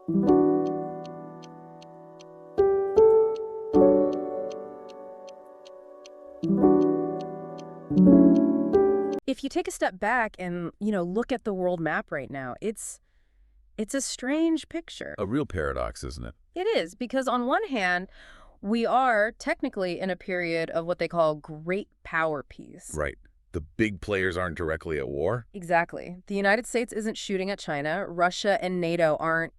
If you take a step back and, look at the world map right now, it's a strange picture. A real paradox, isn't it? It is, because on one hand, we are technically in a period of what they call great power peace. Right. The big players aren't directly at war. Exactly. The United States isn't shooting at China. Russia and NATO aren't,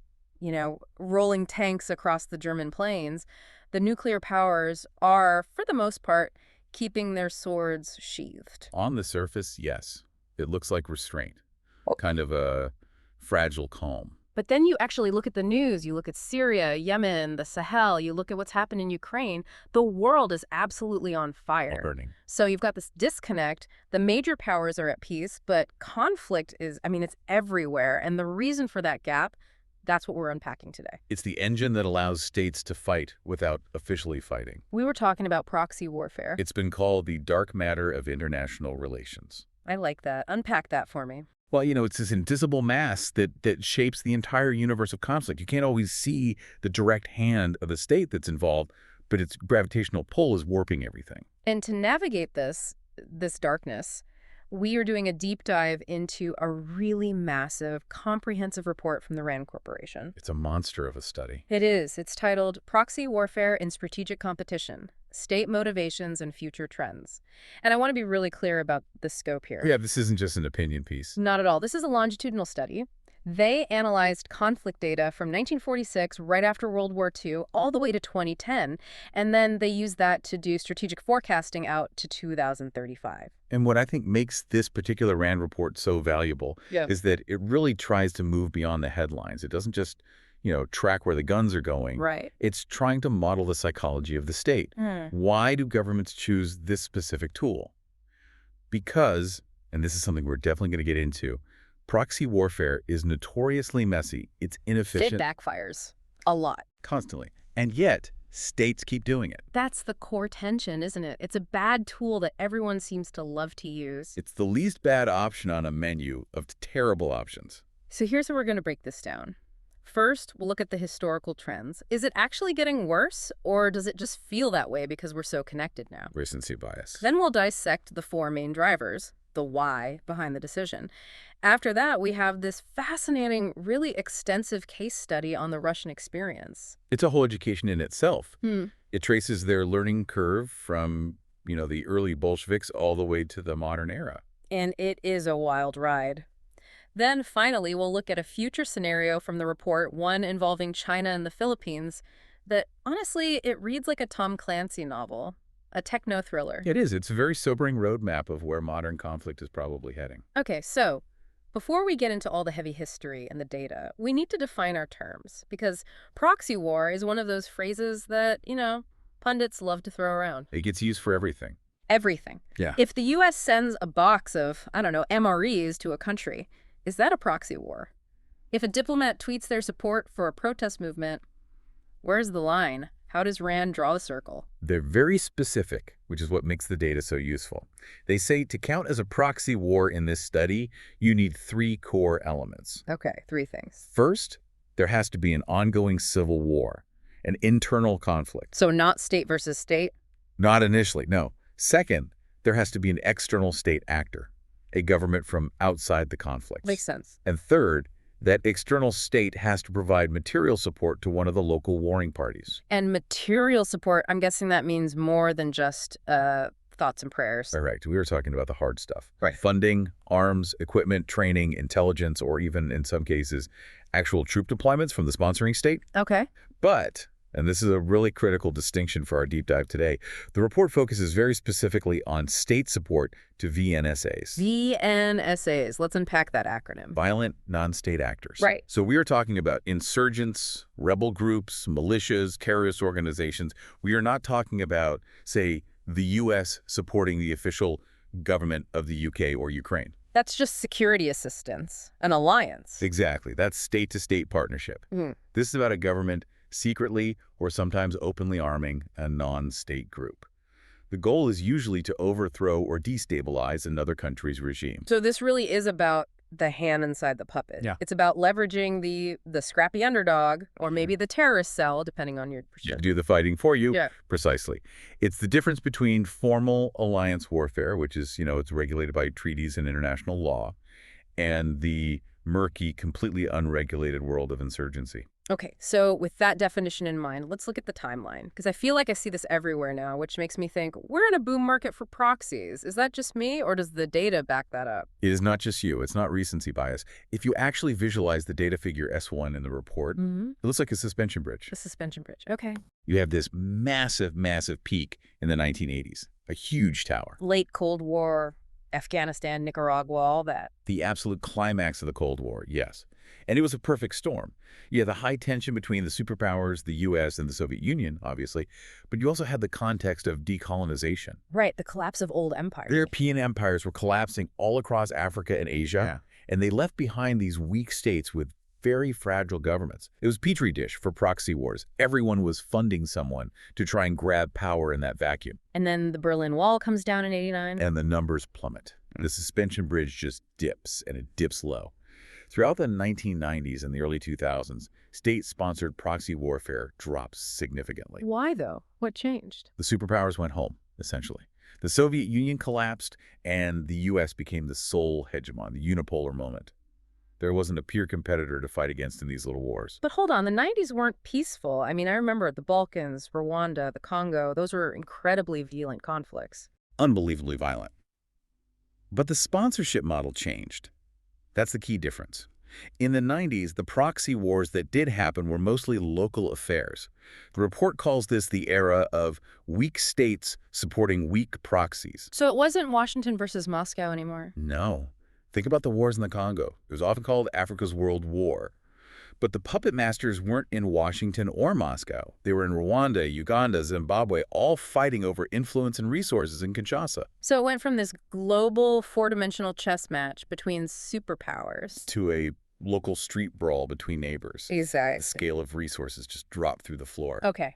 rolling tanks across the German plains. The nuclear powers are, for the most part, keeping their swords sheathed. On the surface, yes. It looks like restraint. Kind of a fragile calm. But then you actually look at the news, you look at Syria, Yemen, the Sahel, you look at what's happened in Ukraine, the world is absolutely on fire. Burning. So you've got this disconnect. The major powers are at peace, but conflict is, it's everywhere. And the reason for that gap, that's what we're unpacking today. It's the engine that allows states to fight without officially fighting. We were talking about proxy warfare. It's been called the dark matter of international relations. I like that. Unpack that for me. Well, it's this invisible mass that shapes the entire universe of conflict. You can't always see the direct hand of the state that's involved, but its gravitational pull is warping everything. And to navigate this darkness, we are doing a deep dive into a really massive, comprehensive report from the RAND Corporation. It's a monster of a study. It is. It's titled Proxy Warfare in Strategic Competition, State Motivations and Future Trends. And I want to be really clear about the scope here. Yeah, this isn't just an opinion piece. Not at all. This is a longitudinal study. They analyzed conflict data from 1946, right after World War II, all the way to 2010, and then they used that to do strategic forecasting out to 2035. And what I think makes this particular RAND report so valuable is that it really tries to move beyond the headlines. It doesn't just, track where the guns are going. Right. It's trying to model the psychology of the state. Why do governments choose this specific tool? Because, and this is something we're definitely going to get into, proxy warfare is notoriously messy. It's inefficient. It backfires a lot. Constantly. And yet, states keep doing it. That's the core tension, isn't it? It's a bad tool that everyone seems to love to use. It's the least bad option on a menu of terrible options. So here's how we're going to break this down. First, we'll look at the historical trends. Is it actually getting worse, or does it just feel that way because we're so connected now? Recency bias. Then we'll dissect the four main drivers, the why behind the decision. After that, we have this fascinating, really extensive case study on the Russian experience. It's a whole education in itself. It traces their learning curve from, the early Bolsheviks all the way to the modern era. And it is a wild ride. Then, finally, we'll look at a future scenario from the report, one involving China and the Philippines, that, honestly, it reads like a Tom Clancy novel, a techno-thriller. It is. It's a very sobering roadmap of where modern conflict is probably heading. Okay, so before we get into all the heavy history and the data, we need to define our terms, because proxy war is one of those phrases that, pundits love to throw around. It gets used for everything. Everything. Yeah. If the U.S. sends a box of, MREs to a country, is that a proxy war? If a diplomat tweets their support for a protest movement, where's the line? How does RAND draw the circle? They're very specific, which is what makes the data so useful. They say to count as a proxy war in this study, you need 3 core elements. Okay, 3 things. First, there has to be an ongoing civil war, an internal conflict. So not state versus state? Not initially, no. Second, there has to be an external state actor, a government from outside the conflict. Makes sense. And third, that external state has to provide material support to one of the local warring parties. And material support, I'm guessing that means more than just thoughts and prayers. Correct. We were talking about the hard stuff. Right. Funding, arms, equipment, training, intelligence, or even, in some cases, actual troop deployments from the sponsoring state. Okay. But, and this is a really critical distinction for our deep dive today, the report focuses very specifically on state support to VNSAs. VNSAs. Let's unpack that acronym. Violent non-state actors. Right. So we are talking about insurgents, rebel groups, militias, terrorist organizations. We are not talking about, say, the U.S. supporting the official government of the UK or Ukraine. That's just security assistance, an alliance. Exactly. That's state-to-state partnership. This is about a government secretly or sometimes openly arming a non-state group. The goal is usually to overthrow or destabilize another country's regime. So this really is about the hand inside the puppet. Yeah. It's about leveraging the scrappy underdog or maybe the terrorist cell, depending on your Yeah, perspective. do the fighting for you. Yeah. Precisely. It's the difference between formal alliance warfare, which is, it's regulated by treaties and international law, and the murky, completely unregulated world of insurgency. Okay, so with that definition in mind, let's look at the timeline, because I feel like I see this everywhere now, which makes me think we're in a boom market for proxies. Is that just me, or does the data back that up? It is not just you. It's not recency bias. If you actually visualize the data figure S1 in the report, it looks like a suspension bridge. The suspension bridge. Okay. You have this massive, massive peak in the 1980s, a huge tower. Late Cold War, Afghanistan, Nicaragua, all that. The absolute climax of the Cold War, yes. And it was a perfect storm. You had the high tension between the superpowers, the U.S. and the Soviet Union, obviously, but you also had the context of decolonization. Right, the collapse of old empires. The European empires were collapsing all across Africa and Asia, and they left behind these weak states with very fragile governments. It was petri dish for proxy wars. Everyone was funding someone to try and grab power in that vacuum. And then the Berlin Wall comes down in '89. And the numbers plummet. The suspension bridge just dips, and it dips low. Throughout the 1990s and the early 2000s, state-sponsored proxy warfare dropped significantly. Why, though? What changed? The superpowers went home, essentially. The Soviet Union collapsed, and the U.S. became the sole hegemon, the unipolar moment. There wasn't a peer competitor to fight against in these little wars. But hold on, the 90s weren't peaceful. I mean, I remember the Balkans, Rwanda, the Congo. Those were incredibly violent conflicts. Unbelievably violent. But the sponsorship model changed. That's the key difference. In the 90s, the proxy wars that did happen were mostly local affairs. The report calls this the era of weak states supporting weak proxies. So it wasn't Washington versus Moscow anymore? No. Think about the wars in the Congo. It was often called Africa's World War. But the puppet masters weren't in Washington or Moscow. They were in Rwanda, Uganda, Zimbabwe, all fighting over influence and resources in Kinshasa. So it went from this global four-dimensional chess match between superpowers To a local street brawl between neighbors. Exactly. The scale of resources just dropped through the floor. Okay.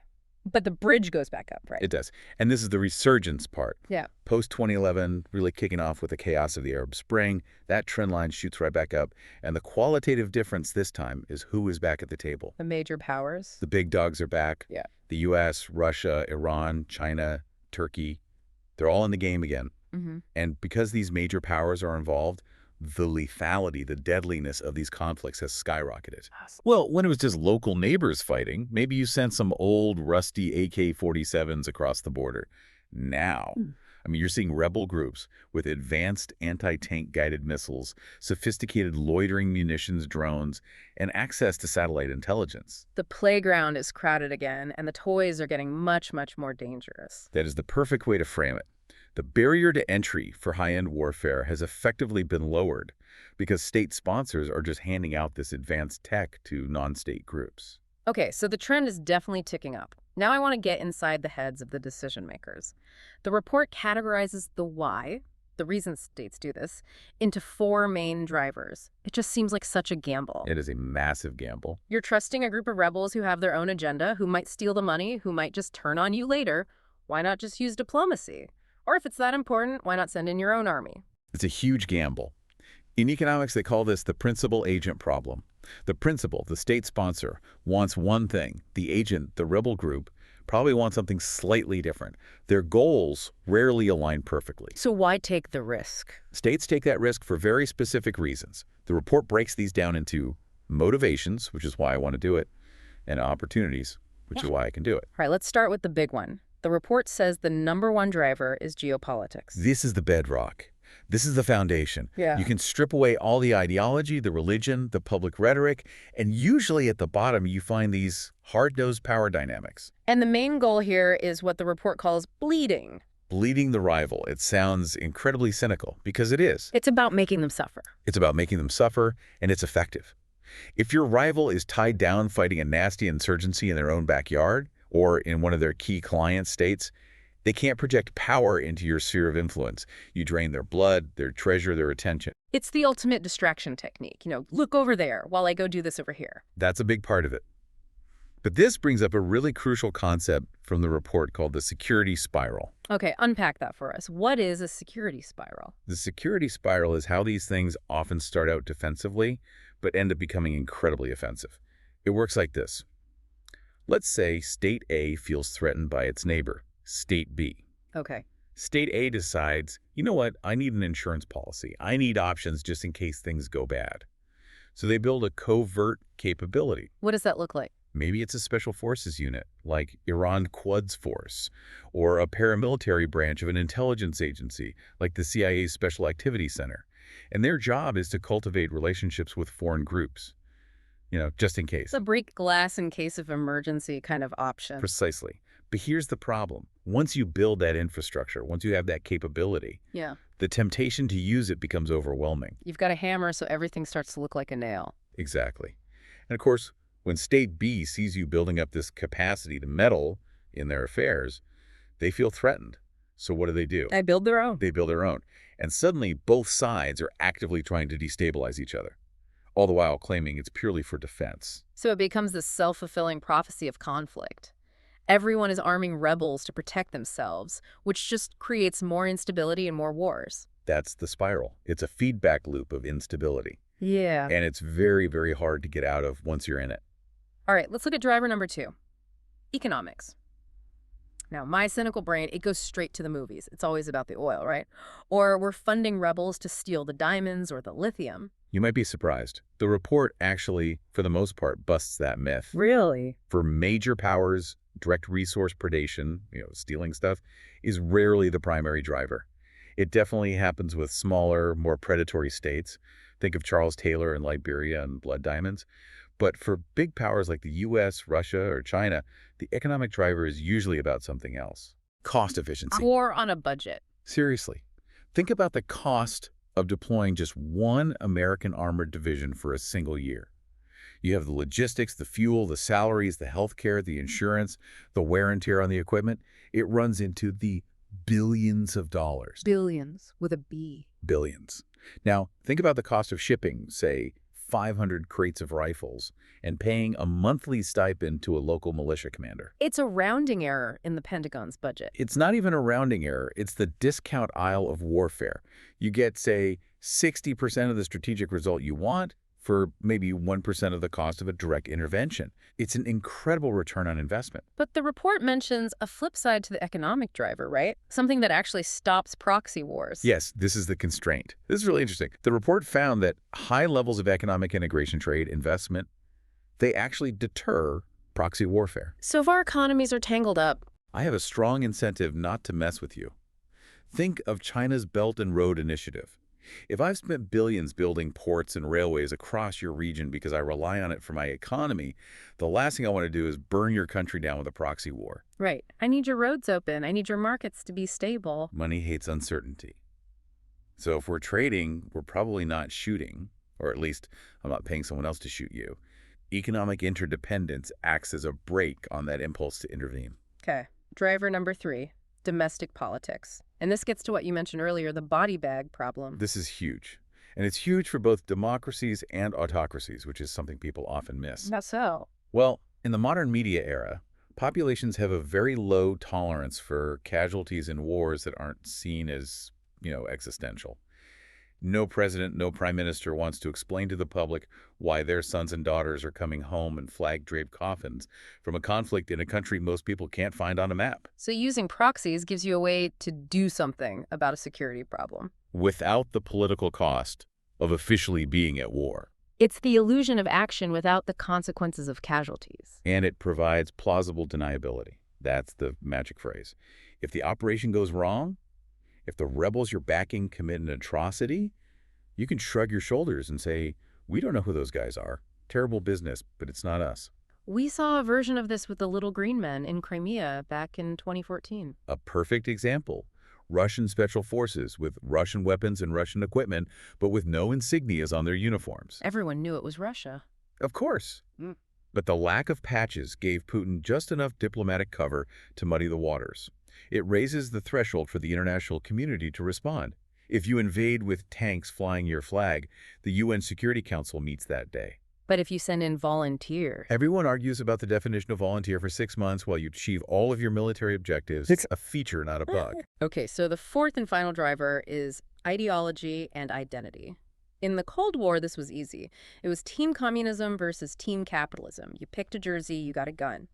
But the bridge goes back up, right? It does. And this is the resurgence part. Yeah. Post-2011, really kicking off with the chaos of the Arab Spring, that trend line shoots right back up. And the qualitative difference this time is who is back at the table. The major powers. The big dogs are back. Yeah. The U.S., Russia, Iran, China, Turkey, they're all in the game again. And because these major powers are involved, the lethality, the deadliness of these conflicts has skyrocketed. Well, when it was just local neighbors fighting, maybe you sent some old, rusty AK-47s across the border. Now, I mean, you're seeing rebel groups with advanced anti-tank guided missiles, sophisticated loitering munitions drones, and access to satellite intelligence. The playground is crowded again, and the toys are getting much, much more dangerous. That is the perfect way to frame it. The barrier to entry for high-end warfare has effectively been lowered because state sponsors are just handing out this advanced tech to non-state groups. Okay, so the trend is definitely ticking up. Now I want to get inside the heads of the decision makers. The report categorizes the why, the reason states do this, into four main drivers. It just seems like such a gamble. It is a massive gamble. You're trusting a group of rebels who have their own agenda, who might steal the money, who might just turn on you later. Why not just use diplomacy? Or if it's that important, why not send in your own army? It's a huge gamble. In economics, they call this the principal agent problem. The principal, the state sponsor, wants one thing. The agent, the rebel group, probably wants something slightly different. Their goals rarely align perfectly. So why take the risk? States take that risk for very specific reasons. The report breaks these down into motivations, which is why I want to do it, and opportunities, which is why I can do it. All right, let's start with the big one. The report says the number one driver is geopolitics. This is the bedrock. This is the foundation. Yeah. You can strip away all the ideology, the religion, the public rhetoric, and usually at the bottom you find these hard-nosed power dynamics. And the main goal here is what the report calls bleeding. Bleeding the rival. It sounds incredibly cynical, because it is. It's about making them suffer. It's about making them suffer, and it's effective. If your rival is tied down fighting a nasty insurgency in their own backyard, or in one of their key client states, they can't project power into your sphere of influence. You drain their blood, their treasure, their attention. It's the ultimate distraction technique. Look over there while I go do this over here. That's a big part of it. But this brings up a really crucial concept from the report called the security spiral. Okay, unpack that for us. What is a security spiral? The security spiral is how these things often start out defensively, but end up becoming incredibly offensive. It works like this. Let's say State A feels threatened by its neighbor, State B. Okay. State A decides, you know what, I need an insurance policy. I need options just in case things go bad. So they build a covert capability. What does that look like? Maybe it's a special forces unit, like Iran Quds Force, or a paramilitary branch of an intelligence agency, like the CIA's Special Activities Center. And their job is to cultivate relationships with foreign groups, just in case. It's a break glass in case of emergency kind of option. Precisely. But here's the problem. Once you build that infrastructure, once you have that capability, Yeah. the temptation to use it becomes overwhelming. You've got a hammer, so everything starts to look like a nail. Exactly. And of course, when State B sees you building up this capacity to meddle in their affairs, they feel threatened. So what do? They build their own. They build their own. And suddenly, both sides are actively trying to destabilize each other, all the while claiming it's purely for defense. So it becomes this self-fulfilling prophecy of conflict. Everyone is arming rebels to protect themselves, which just creates more instability and more wars. That's the spiral. It's a feedback loop of instability. Yeah. And it's very, very hard to get out of once you're in it. All right, let's look at driver number 2, economics. Now, my cynical brain, it goes straight to the movies. It's always about the oil, right? Or we're funding rebels to steal the diamonds or the lithium. You might be surprised. The report actually, for the most part, busts that myth. Really? For major powers, direct resource predation, stealing stuff, is rarely the primary driver. It definitely happens with smaller, more predatory states. Think of Charles Taylor in Liberia and blood diamonds. But for big powers like the US, Russia, or China, the economic driver is usually about something else. Cost efficiency. War on a budget. Seriously. Think about the cost of deploying just one American armored division for a single year. You have the logistics, the fuel, the salaries, the healthcare, the insurance, the wear and tear on the equipment. It runs into the billions of dollars. Billions with a B. Billions. Now, think about the cost of shipping, say, 500 crates of rifles, and paying a monthly stipend to a local militia commander. It's a rounding error in the Pentagon's budget. It's not even a rounding error. It's the discount aisle of warfare. You get, say, 60% of the strategic result you want for maybe 1% of the cost of a direct intervention. It's an incredible return on investment. But the report mentions a flip side to the economic driver, right? Something that actually stops proxy wars. Yes, this is the constraint. This is really interesting. The report found that high levels of economic integration, trade, investment, they actually deter proxy warfare. So if our economies are tangled up, I have a strong incentive not to mess with you. Think of China's Belt and Road Initiative. If I've spent billions building ports and railways across your region because I rely on it for my economy, the last thing I want to do is burn your country down with a proxy war. right, I need your roads open. I need your markets to be stable. Money hates uncertainty. So if we're trading, we're probably not shooting, or at least I'm not paying someone else to shoot you. Economic interdependence acts as a brake on that impulse to intervene. Okay, driver number 3, domestic politics. And this gets to what you mentioned earlier, the body bag problem. This is huge. And it's huge for both democracies and autocracies, which is something people often miss. How so? Well, in the modern media era, populations have a very low tolerance for casualties in wars that aren't seen as, existential. No president, no prime minister wants to explain to the public why their sons and daughters are coming home in flag-draped coffins from a conflict in a country most people can't find on a map. So using proxies gives you a way to do something about a security problem. Without the political cost of officially being at war. It's the illusion of action without the consequences of casualties. And it provides plausible deniability. That's the magic phrase. If the operation goes wrong, if the rebels you're backing commit an atrocity, you can shrug your shoulders and say, we don't know who those guys are. Terrible business, but it's not us. We saw a version of this with the Little Green Men in Crimea back in 2014. A perfect example. Russian special forces with Russian weapons and Russian equipment, but with no insignias on their uniforms. Everyone knew it was Russia. Of course. But the lack of patches gave Putin just enough diplomatic cover to muddy the waters. It raises the threshold for the international community to respond. If you invade with tanks flying your flag, the UN Security Council meets that day. But if you send in volunteers... Everyone argues about the definition of volunteer for 6 months while you achieve all of your military objectives. It's a feature, not a bug. Okay, so the fourth and final driver is ideology and identity. In the Cold War, this was easy. It was team communism versus team capitalism. You picked a jersey, you got a gun.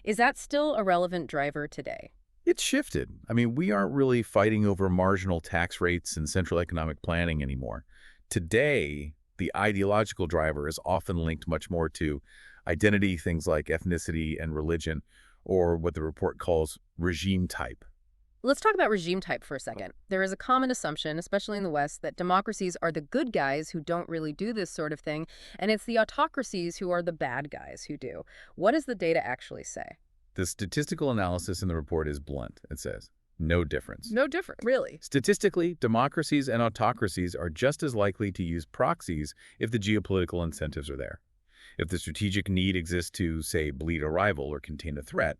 Is that still a relevant driver today? It's shifted. I mean, we aren't really fighting over marginal tax rates and central economic planning anymore. Today, the ideological driver is often linked much more to identity, things like ethnicity and religion, or what the report calls regime type. Let's talk about regime type for a second. There is a common assumption, especially in the West, that democracies are the good guys who don't really do this sort of thing, and it's the autocracies who are the bad guys who do. What does the data actually say? The statistical analysis in the report is blunt. It says, no difference. No different, really. Statistically, democracies and autocracies are just as likely to use proxies if the geopolitical incentives are there. If the strategic need exists to, say, bleed a rival or contain a threat,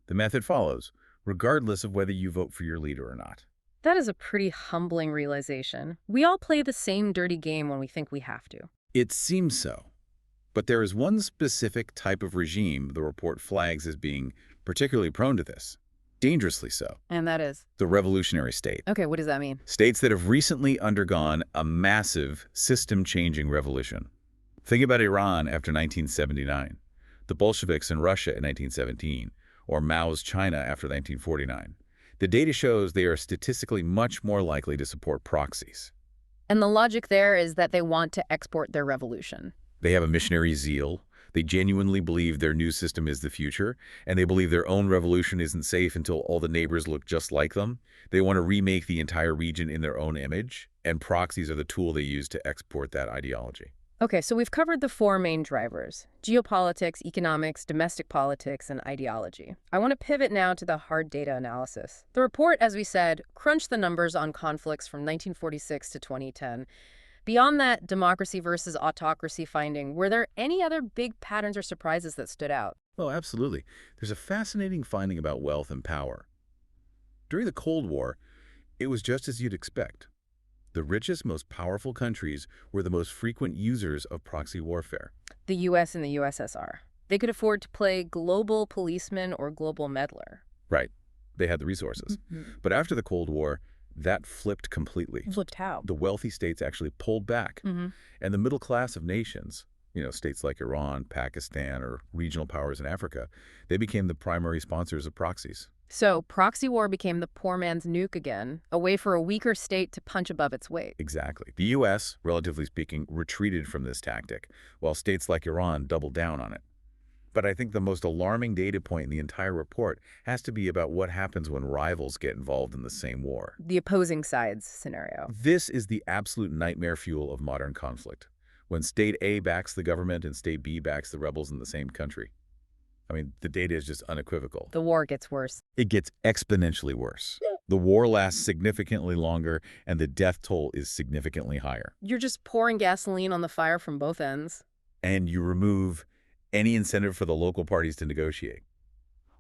the method follows, regardless of whether you vote for your leader or not. That is a pretty humbling realization. We all play the same dirty game when we think we have to. It seems so. But there is one specific type of regime the report flags as being particularly prone to this. Dangerously so. And that is? The revolutionary state. Okay, what does that mean? States that have recently undergone a massive system-changing revolution. Think about Iran after 1979, the Bolsheviks in Russia in 1917, or Mao's China after 1949. The data shows they are statistically much more likely to support proxies. And the logic there is that they want to export their revolution. They have a missionary zeal. They genuinely believe their new system is the future, and they believe their own revolution isn't safe until all the neighbors look just like them. They want to remake the entire region in their own image, and proxies are the tool they use to export that ideology. Okay, so we've covered the four main drivers: geopolitics, economics, domestic politics, and ideology. I want to pivot now to the hard data analysis. The report, as we said, crunched the numbers on conflicts from 1946 to 2010. Beyond that democracy versus autocracy finding, were there any other big patterns or surprises that stood out? Oh, absolutely. There's a fascinating finding about wealth and power. During the Cold War, it was just as you'd expect. The richest, most powerful countries were the most frequent users of proxy warfare. The U.S. and the USSR. They could afford to play global policeman or global meddler. Right. They had the resources. But after the Cold War, that flipped completely. Flipped how? The wealthy states actually pulled back. And the middle class of nations, states like Iran, Pakistan, or regional powers in Africa, they became the primary sponsors of proxies. So proxy war became the poor man's nuke again, a way for a weaker state to punch above its weight. Exactly. The U.S., relatively speaking, retreated from this tactic, while states like Iran doubled down on it. But I think the most alarming data point in the entire report has to be about what happens when rivals get involved in the same war. The opposing sides scenario. This is the absolute nightmare fuel of modern conflict. When State A backs the government and State B backs the rebels in the same country. I mean, the data is just unequivocal. The war gets worse. It gets exponentially worse. The war lasts significantly longer, and the death toll is significantly higher. You're just pouring gasoline on the fire from both ends. And you remove any incentive for the local parties to negotiate.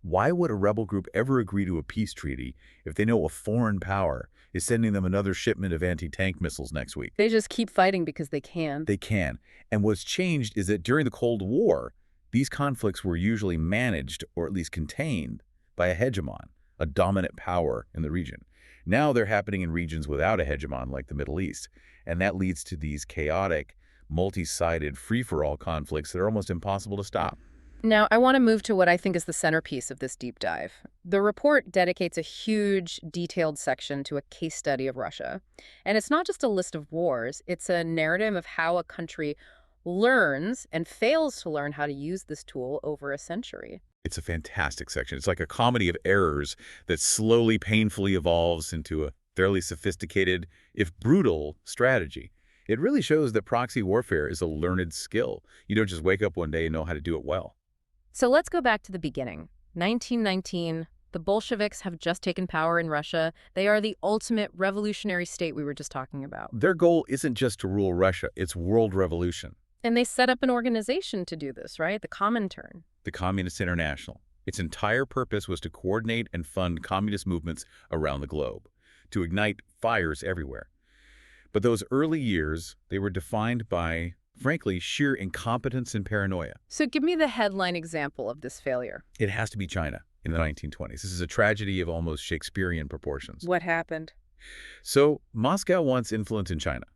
Why would a rebel group ever agree to a peace treaty if they know a foreign power is sending them another shipment of anti-tank missiles next week? They just keep fighting because they can. They can. And what's changed is that during the Cold War, these conflicts were usually managed, or at least contained, by a hegemon, a dominant power in the region. Now they're happening in regions without a hegemon, like the Middle East, and that leads to these chaotic, multi-sided, free-for-all conflicts that are almost impossible to stop. Now, I want to move to what I think is the centerpiece of this deep dive. The report dedicates a huge, detailed section to a case study of Russia. And it's not just a list of wars, it's a narrative of how a country learns and fails to learn how to use this tool over a century. It's a fantastic section. It's like a comedy of errors that slowly, painfully evolves into a fairly sophisticated, if brutal, strategy. It really shows that proxy warfare is a learned skill. You don't just wake up one day and know how to do it well. So let's go back to the beginning. 1919, the Bolsheviks have just taken power in Russia. They are the ultimate revolutionary state we were just talking about. Their goal isn't just to rule Russia, it's world revolution. And they set up an organization to do this, right? The Comintern. The Communist International. Its entire purpose was to coordinate and fund communist movements around the globe, to ignite fires everywhere. But those early years, they were defined by Frankly, sheer incompetence and paranoia. So give me the headline example of this failure. It has to be China in the 1920s. This is a tragedy of almost Shakespearean proportions. What happened? So Moscow wants influence in China,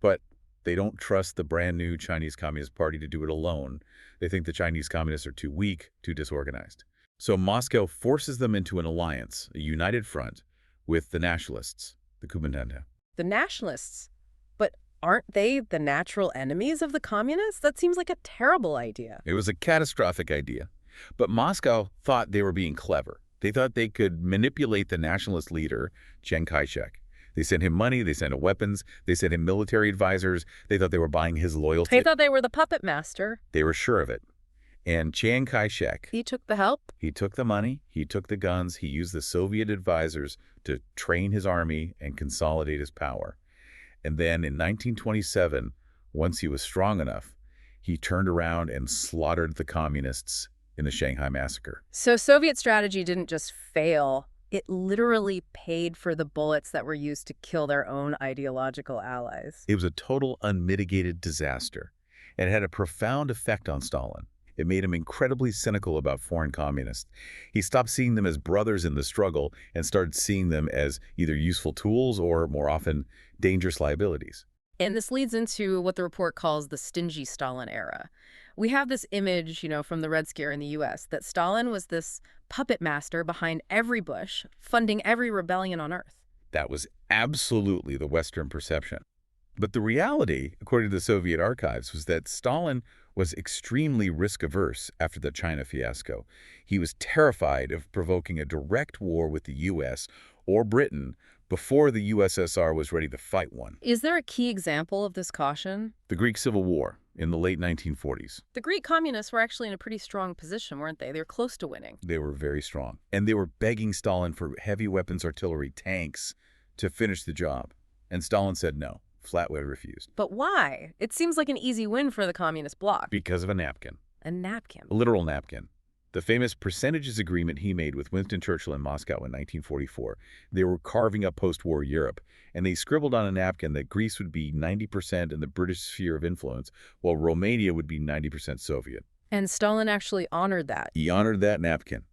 but they don't trust the brand new Chinese Communist Party to do it alone. They think the Chinese Communists are too weak, too disorganized. So Moscow forces them into an alliance, a united front, with the nationalists, the Kuomintang. The nationalists. But aren't they the natural enemies of the communists? That seems like a terrible idea. It was a catastrophic idea. But Moscow thought they were being clever. They thought they could manipulate the nationalist leader, Chiang Kai-shek. They sent him money, they sent him weapons, they sent him military advisors. They thought they were buying his loyalty. They thought they were the puppet master. They were sure of it. And Chiang Kai-shek, He took the help. he took the money, he took the guns, he used the Soviet advisors to train his army and consolidate his power. And then in 1927, once he was strong enough, he turned around and slaughtered the communists in the Shanghai Massacre. So Soviet strategy didn't just fail. It literally paid for the bullets that were used to kill their own ideological allies. It was a total unmitigated disaster, and it had a profound effect on Stalin. It made him incredibly cynical about foreign communists. He stopped seeing them as brothers in the struggle and started seeing them as either useful tools or, more often, dangerous liabilities. And this leads into what the report calls the stingy Stalin era. We have this image, from the Red Scare in the U.S., that Stalin was this puppet master behind every bush, funding every rebellion on Earth. That was absolutely the Western perception. But the reality, according to the Soviet archives, was that Stalin was extremely risk-averse after the China fiasco. He was terrified of provoking a direct war with the U.S. or Britain before the USSR was ready to fight one. Is there a key example of this caution? The Greek Civil War in the late 1940s. The Greek communists were actually in a pretty strong position, weren't they? They were close to winning. They were very strong. And they were begging Stalin for heavy weapons artillery, tanks, to finish the job. And Stalin said no. Flatly refused. But why? It seems like an easy win for the communist bloc. Because of a napkin. A napkin. A literal napkin. The famous percentages agreement he made with Winston Churchill in Moscow in 1944. They were carving up post-war Europe, and they scribbled on a napkin that Greece would be 90% in the British sphere of influence, while Romania would be 90% Soviet. And Stalin actually honored that. He honored that napkin.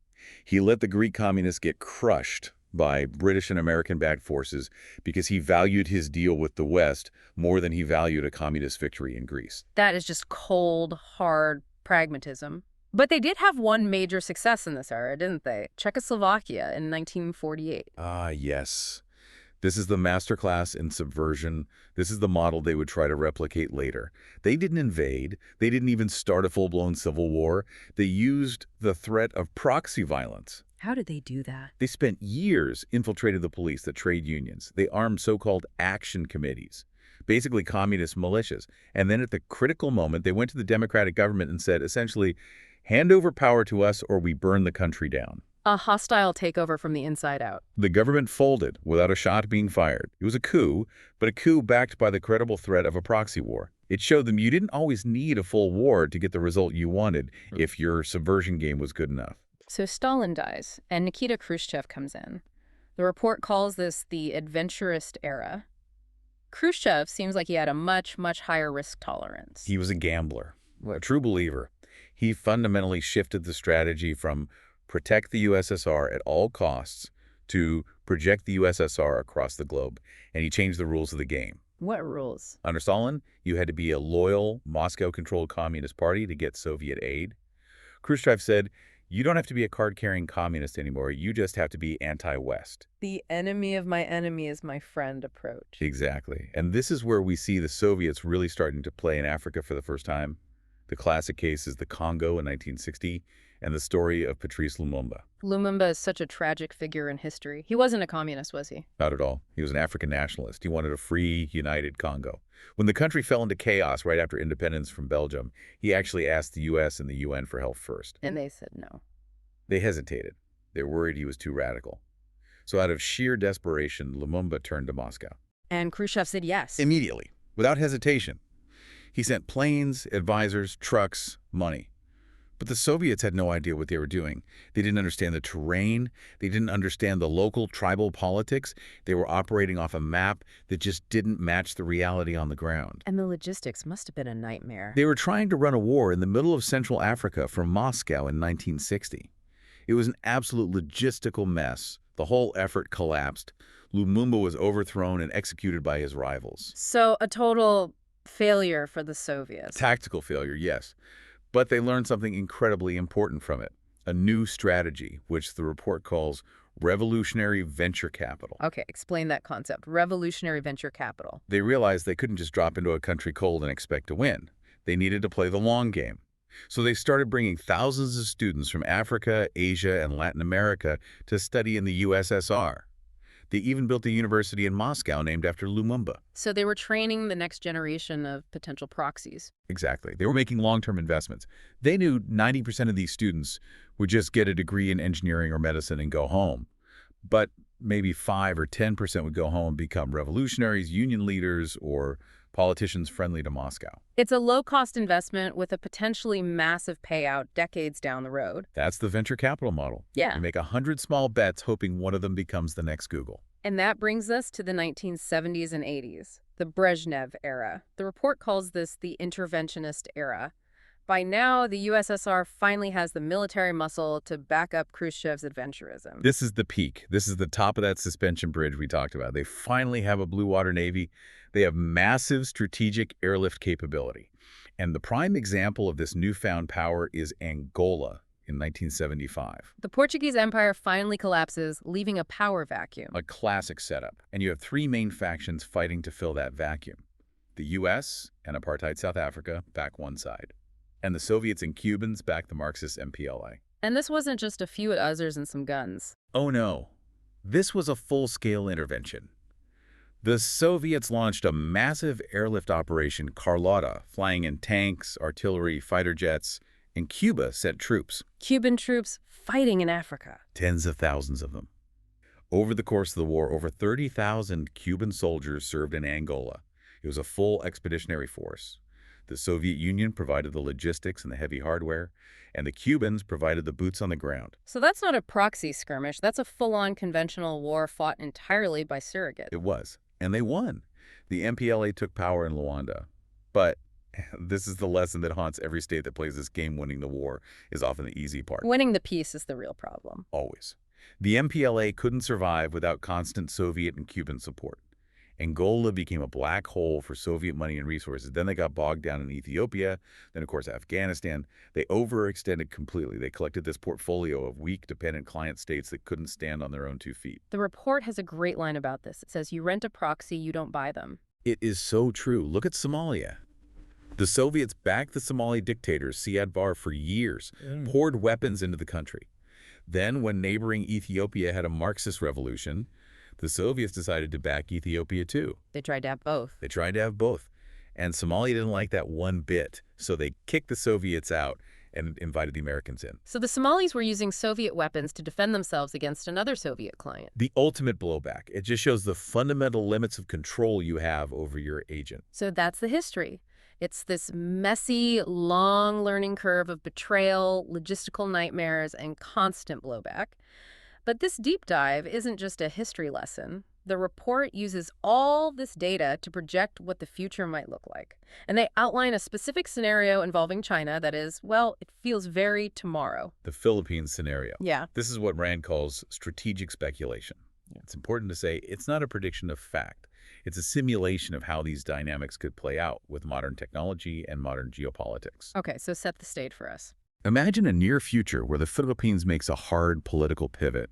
He let the Greek communists get crushed by British and American-backed forces because he valued his deal with the West more than he valued a communist victory in Greece. That is just cold, hard pragmatism. But they did have one major success in this era, didn't they? Czechoslovakia in 1948. Ah, yes. This is the masterclass in subversion. This is the model they would try to replicate later. They didn't invade. They didn't even start a full-blown civil war. They used the threat of proxy violence. How did they do that? They spent years infiltrating the police, the trade unions. They armed so-called action committees, basically communist militias. And then at the critical moment, they went to the democratic government and said, essentially, hand over power to us or we burn the country down. A hostile takeover from the inside out. The government folded without a shot being fired. It was a coup, but a coup backed by the credible threat of a proxy war. It showed them you didn't always need a full war to get the result you wanted if your subversion game was good enough. So Stalin dies, and Nikita Khrushchev comes in. The report calls this the adventurist era. Khrushchev seems like he had a much, much higher risk tolerance. He was a gambler, a true believer. He fundamentally shifted the strategy from protect the USSR at all costs to project the USSR across the globe, and he changed the rules of the game. What rules? Under Stalin, you had to be a loyal Moscow-controlled communist party to get Soviet aid. Khrushchev said, you don't have to be a card-carrying communist anymore. You just have to be anti-West. The enemy of my enemy is my friend approach. Exactly. And this is where we see the Soviets really starting to play in Africa for the first time. The classic case is the Congo in 1960 and the story of Patrice Lumumba. Lumumba is such a tragic figure in history. He wasn't a communist, was he? Not at all. He was an African nationalist. He wanted a free, united Congo. When the country fell into chaos right after independence from Belgium, he actually asked the U.S. and the UN for help first. And they said no. They hesitated. They were worried he was too radical. So out of sheer desperation, Lumumba turned to Moscow. And Khrushchev said yes. Immediately, without hesitation. He sent planes, advisors, trucks, money. But the Soviets had no idea what they were doing. They didn't understand the terrain. They didn't understand the local tribal politics. They were operating off a map that just didn't match the reality on the ground. And the logistics must have been a nightmare. They were trying to run a war in the middle of Central Africa from Moscow in 1960. It was an absolute logistical mess. The whole effort collapsed. Lumumba was overthrown and executed by his rivals. So a total failure for the Soviets. Tactical failure, yes. But they learned something incredibly important from it. A new strategy, which the report calls revolutionary venture capital. Okay, explain that concept. Revolutionary venture capital. They realized they couldn't just drop into a country cold and expect to win. They needed to play the long game. So they started bringing thousands of students from Africa, Asia, and Latin America to study in the USSR. They even built a university in Moscow named after Lumumba. So they were training the next generation of potential proxies. Exactly. They were making long-term investments. They knew 90% of these students would just get a degree in engineering or medicine and go home. But maybe 5 or 10% would go home and become revolutionaries, union leaders, or politicians friendly to Moscow. It's a low-cost investment with a potentially massive payout decades down the road. That's the venture capital model. Yeah. You make 100 small bets hoping one of them becomes the next Google. And that brings us to the 1970s and 80s, the Brezhnev era. The report calls this the interventionist era. By now, the USSR finally has the military muscle to back up Khrushchev's adventurism. This is the peak. This is the top of that suspension bridge we talked about. They finally have a blue water navy. They have massive strategic airlift capability. And the prime example of this newfound power is Angola in 1975. The Portuguese Empire finally collapses, leaving a power vacuum. A classic setup. And you have three main factions fighting to fill that vacuum. The U.S. and apartheid South Africa back one side. And the Soviets and Cubans back the Marxist MPLA. And this wasn't just a few others and some guns. Oh no. This was a full-scale intervention. The Soviets launched a massive airlift operation, Carlotta, flying in tanks, artillery, fighter jets, and Cuba sent troops. Cuban troops fighting in Africa. Tens of thousands of them. Over the course of the war, over 30,000 Cuban soldiers served in Angola. It was a full expeditionary force. The Soviet Union provided the logistics and the heavy hardware, and the Cubans provided the boots on the ground. So that's not a proxy skirmish. That's a full-on conventional war fought entirely by surrogate. It was. And they won. The MPLA took power in Luanda. But this is the lesson that haunts every state that plays this game. Winning the war is often the easy part. Winning the peace is the real problem. Always. The MPLA couldn't survive without constant Soviet and Cuban support. Angola became a black hole for Soviet money and resources. Then they got bogged down in Ethiopia. Then, of course, Afghanistan. They overextended completely. They collected this portfolio of weak, dependent client states that couldn't stand on their own 2 feet. The report has a great line about this. It says, you rent a proxy, you don't buy them. It is so true. Look at Somalia. The Soviets backed the Somali dictator, Siad Barre, for years, poured weapons into the country. Then, when neighboring Ethiopia had a Marxist revolution, the Soviets decided to back Ethiopia too. They tried to have both. They tried to have both. And Somalia didn't like that one bit, so they kicked the Soviets out and invited the Americans in. So the Somalis were using Soviet weapons to defend themselves against another Soviet client. The ultimate blowback. It just shows the fundamental limits of control you have over your agent. So that's the history. It's this messy, long learning curve of betrayal, logistical nightmares, and constant blowback. But this deep dive isn't just a history lesson. The report uses all this data to project what the future might look like. And they outline a specific scenario involving China that is, well, it feels very tomorrow. The Philippines scenario. Yeah. This is what Rand calls strategic speculation. It's important to say it's not a prediction of fact. It's a simulation of how these dynamics could play out with modern technology and modern geopolitics. Okay, so set the stage for us. Imagine a near future where the Philippines makes a hard political pivot.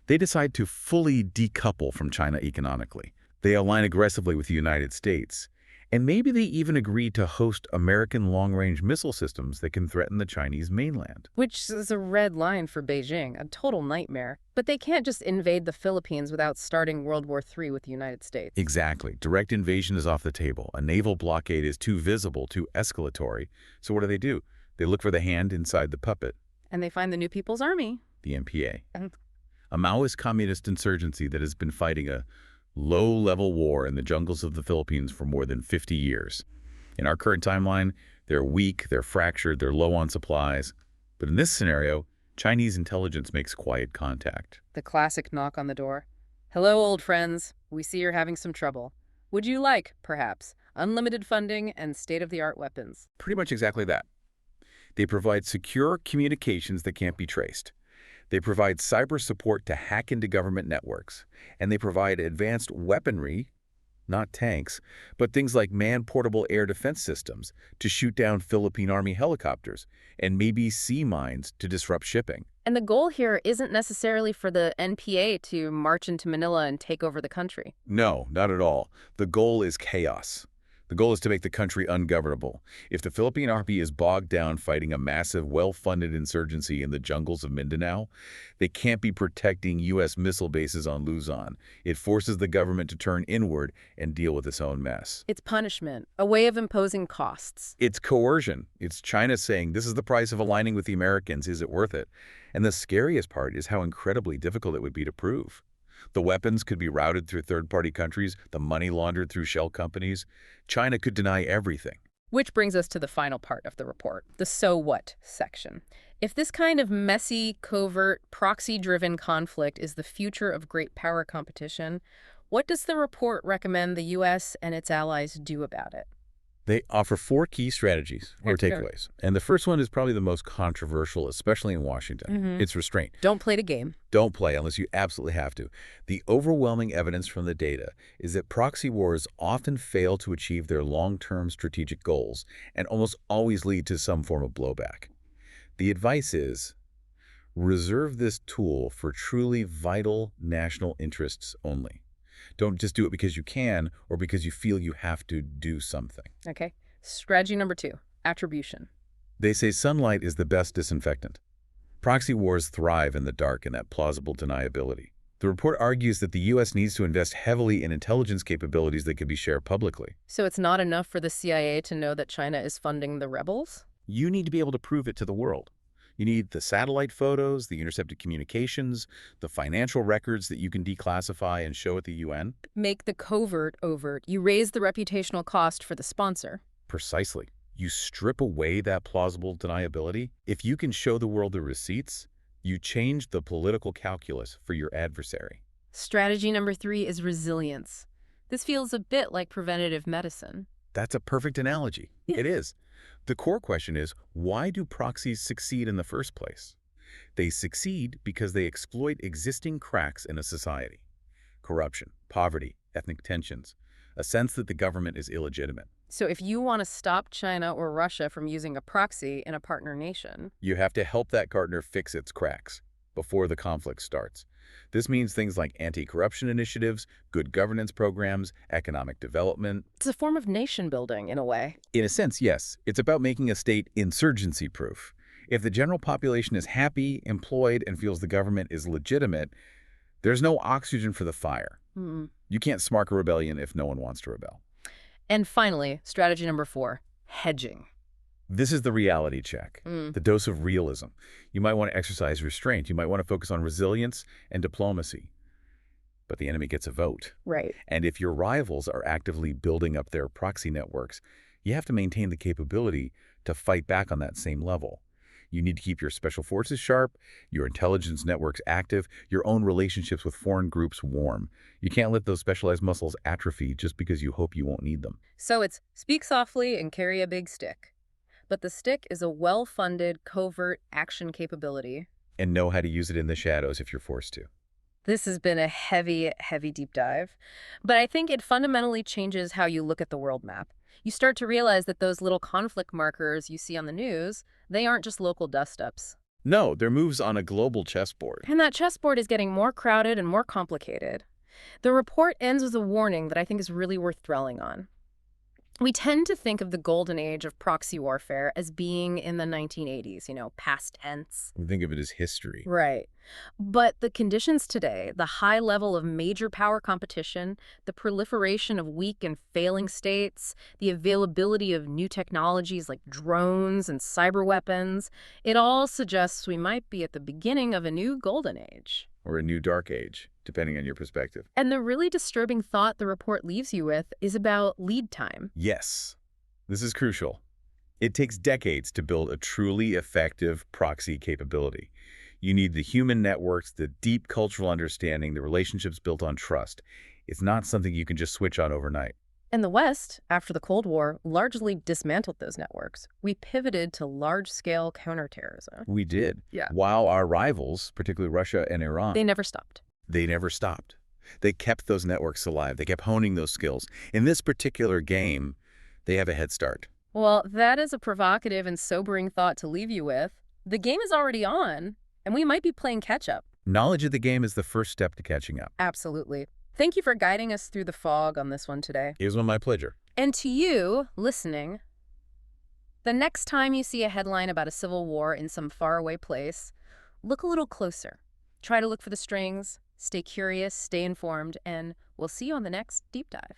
They decide to fully decouple from China economically. They align aggressively with the United States. And maybe they even agree to host American long-range missile systems that can threaten the Chinese mainland. Which is a red line for Beijing, a total nightmare. But they can't just invade the Philippines without starting World War III with the United States. Exactly. Direct invasion is off the table. A naval blockade is too visible, too escalatory. So what do? They look for the hand inside the puppet. And they find the New People's Army. The NPA. A Maoist communist insurgency that has been fighting a low-level war in the jungles of the Philippines for more than 50 years. In our current timeline, they're weak, they're fractured, they're low on supplies. But in this scenario, Chinese intelligence makes quiet contact. The classic knock on the door. Hello, old friends. We see you're having some trouble. Would you like, perhaps, unlimited funding and state-of-the-art weapons? Pretty much exactly that. They provide secure communications that can't be traced. They provide cyber support to hack into government networks. And they provide advanced weaponry, not tanks, but things like man-portable air defense systems to shoot down Philippine Army helicopters, and maybe sea mines to disrupt shipping. And the goal here isn't necessarily for the NPA to march into Manila and take over the country. No, not at all. The goal is chaos. The goal is to make the country ungovernable. If the Philippine Army is bogged down fighting a massive, well-funded insurgency in the jungles of Mindanao, they can't be protecting U.S. missile bases on Luzon. It forces the government to turn inward and deal with its own mess. It's punishment, a way of imposing costs. It's coercion. It's China saying, this is the price of aligning with the Americans. Is it worth it? And the scariest part is how incredibly difficult it would be to prove. The weapons could be routed through third-party countries, the money laundered through shell companies. China could deny everything. Which brings us to the final part of the report, the so what section. If this kind of messy, covert, proxy-driven conflict is the future of great power competition, what does the report recommend the U.S. and its allies do about it? They offer 4 key strategies or Let's go. takeaways. And the first one is probably the most controversial, especially in Washington. It's restraint. Don't play the game. Don't play unless you absolutely have to. The overwhelming evidence from the data is that proxy wars often fail to achieve their long-term strategic goals and almost always lead to some form of blowback. The advice is, reserve this tool for truly vital national interests only. Don't just do it because you can or because you feel you have to do something. Okay. Strategy number 2, attribution. They say sunlight is the best disinfectant. Proxy wars thrive in the dark in that plausible deniability. The report argues that the U.S. needs to invest heavily in intelligence capabilities that can be shared publicly. So it's not enough for the CIA to know that China is funding the rebels? You need to be able to prove it to the world. You need the satellite photos, the intercepted communications, the financial records that you can declassify and show at the UN. Make the covert overt. You raise the reputational cost for the sponsor. Precisely. You strip away that plausible deniability. If you can show the world the receipts, you change the political calculus for your adversary. Strategy number 3 is resilience. This feels a bit like preventative medicine. That's a perfect analogy. Yeah. It is. The core question is, why do proxies succeed in the first place? They succeed because they exploit existing cracks in a society. Corruption, poverty, ethnic tensions, a sense that the government is illegitimate. So if you want to stop China or Russia from using a proxy in a partner nation, You have to help that partner fix its cracks before the conflict starts. This means things like anti-corruption initiatives, good governance programs, economic development. it's a form of nation building in a way. In a sense, yes, it's about making a state insurgency-proof. If the general population is happy, employed, and feels the government is legitimate, there's no oxygen for the fire. You can't spark a rebellion if no one wants to rebel. And finally, strategy number 4, hedging. This is the reality check, the dose of realism. You might want to exercise restraint. You might want to focus on resilience and diplomacy. But the enemy gets a vote. Right. And if your rivals are actively building up their proxy networks, you have to maintain the capability to fight back on that same level. You need to keep your special forces sharp, your intelligence networks active, your own relationships with foreign groups warm. You can't let those specialized muscles atrophy just because you hope you won't need them. So it's speak softly and carry a big stick. But the stick is a well-funded, covert action capability. And know how to use it in the shadows if you're forced to. This has been a heavy, heavy deep dive. But I think it fundamentally changes how you look at the world map. You start to realize that those little conflict markers you see on the news, they aren't just local dust-ups. No, they're moves on a global chessboard. And that chessboard is getting more crowded and more complicated. The report ends with a warning that I think is really worth dwelling on. We tend to think of the golden age of proxy warfare as being in the 1980s, past tense. We think of it as history. Right. But the conditions today, the high level of major power competition, the proliferation of weak and failing states, the availability of new technologies like drones and cyber weapons, it all suggests we might be at the beginning of a new golden age. Or a new dark age, depending on your perspective. And the really disturbing thought the report leaves you with is about lead time. Yes, this is crucial. It takes decades to build a truly effective proxy capability. You need the human networks, the deep cultural understanding, the relationships built on trust. It's not something you can just switch on overnight. And the West, after the Cold War, largely dismantled those networks. We pivoted to large-scale counterterrorism. We did. Yeah. While our rivals, particularly Russia and Iran, They never stopped. they never stopped. They kept those networks alive. They kept honing those skills. In this particular game, they have a head start. Well, that is a provocative and sobering thought to leave you with. The game is already on, and we might be playing catch-up. Knowledge of the game is the first step to catching up. Absolutely. Thank you for guiding us through the fog on this one today. It was my pleasure. And to you, listening, the next time you see a headline about a civil war in some faraway place, look a little closer. Try to look for the strings, stay curious, stay informed, and we'll see you on the next Deep Dive.